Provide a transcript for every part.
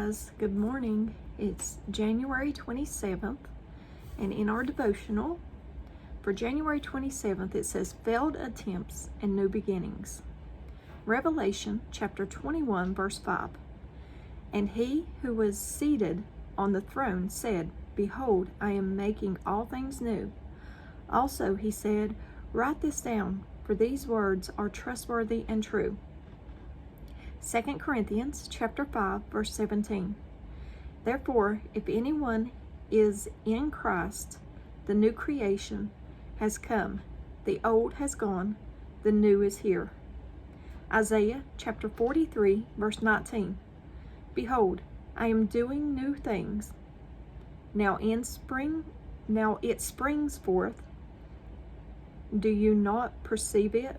guys, good morning. It's January 27th, and in our devotional for January 27th, it says failed attempts and new beginnings. Revelation chapter 21, verse 5. And he who was seated on the throne said, Behold, I am making all things new. Also he said, Write this down, for these words are trustworthy and true. 2 Corinthians chapter 5, verse 17. Therefore, if anyone is in Christ, the new creation has come. The old has gone, the new is here. Isaiah chapter 43, verse 19. Behold, I am doing new things. Now it springs forth. Do you not perceive it?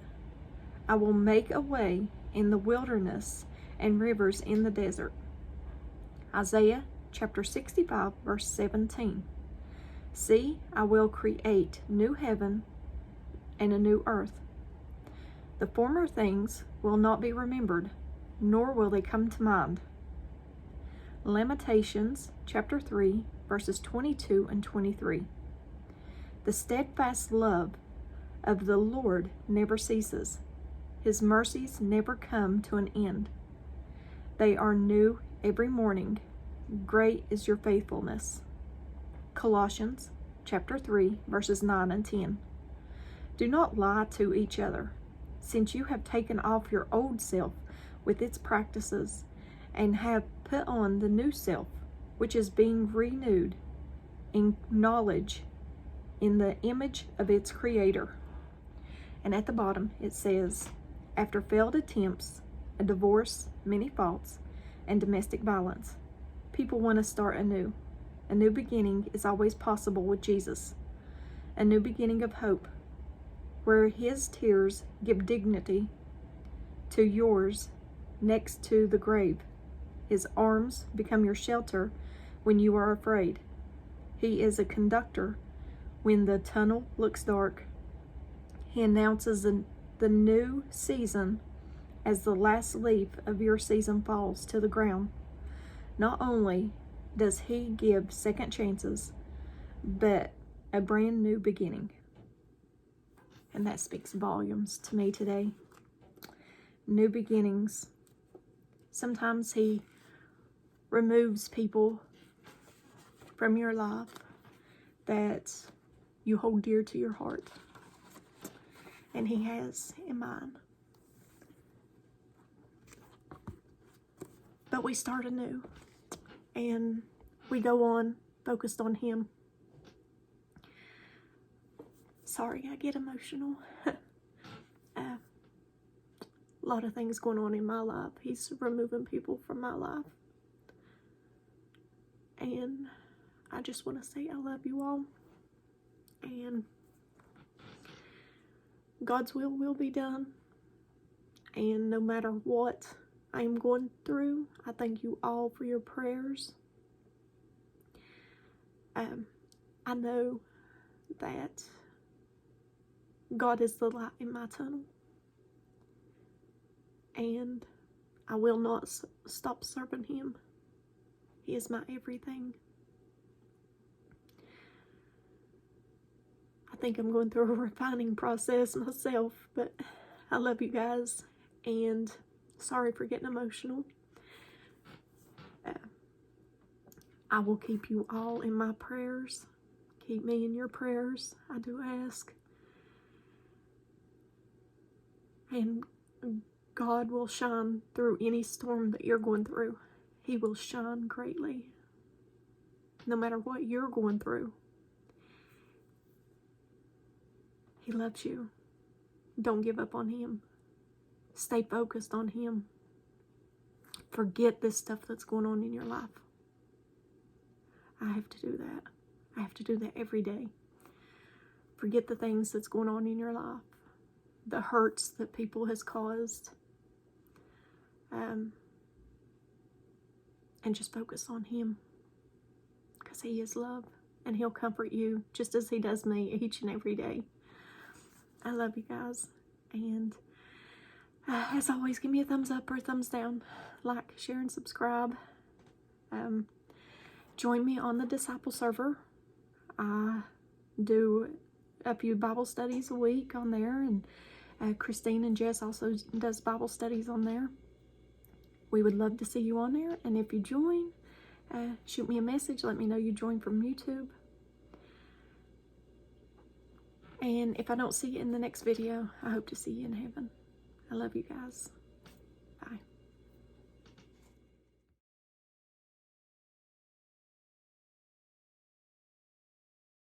I will make a way in the wilderness and rivers in the desert. Isaiah chapter 65, verse 17. See, I will create new heaven and a new earth. The former things will not be remembered, nor will they come to mind. Lamentations chapter 3, verses 22 and 23. The steadfast love of the Lord never ceases. His mercies never come to an end. They are new every morning. Great is your faithfulness. Colossians chapter 3, verses 9 and 10. Do not lie to each other, since you have taken off your old self with its practices, and have put on the new self, which is being renewed in knowledge in the image of its creator. And at the bottom it says, after failed attempts, a divorce, many faults, and domestic violence, people want to start anew. A new beginning is always possible with Jesus. A new beginning of hope, where his tears give dignity to yours next to the grave. His arms become your shelter when you are afraid. He is a conductor when the tunnel looks dark. He announces the new season as the last leaf of your season falls to the ground. Not only does he give second chances, but a brand new beginning. And that speaks volumes to me today. New beginnings. Sometimes he removes people from your life that you hold dear to your heart. And he has in mind. But we start anew, and we go on focused on him. Sorry, I get emotional. A lot of things going on in my life. He's removing people from my life. And I just want to say I love you all. And God's will be done. And no matter what I am going through, I thank you all for your prayers. I know that God is the light in my tunnel. And I will not stop serving him. He is my everything. I think I'm going through a refining process myself, but I love you guys, and sorry for getting emotional. I will keep you all in my prayers. Keep me in your prayers, I do ask. And God will shine through any storm that you're going through. He will shine greatly, no matter what you're going through. He loves you. Don't give up on him. Stay focused on him. Forget this stuff that's going on in your life. I have to do that. I have to do that every day. Forget the things that's going on in your life. The hurts that people has caused. And just focus on him. Because he is love. And he'll comfort you just as he does me each and every day. I love you guys. And as always, give me a thumbs up or a thumbs down. Like, share, and subscribe. Join me on the Disciple server. I do a few Bible studies a week on there, and Christine and Jess also does Bible studies on there. We would love to see you on there, and if you join, shoot me a message. Let me know you joined from YouTube. And if I don't see you in the next video, I hope to see you in heaven. I love you guys.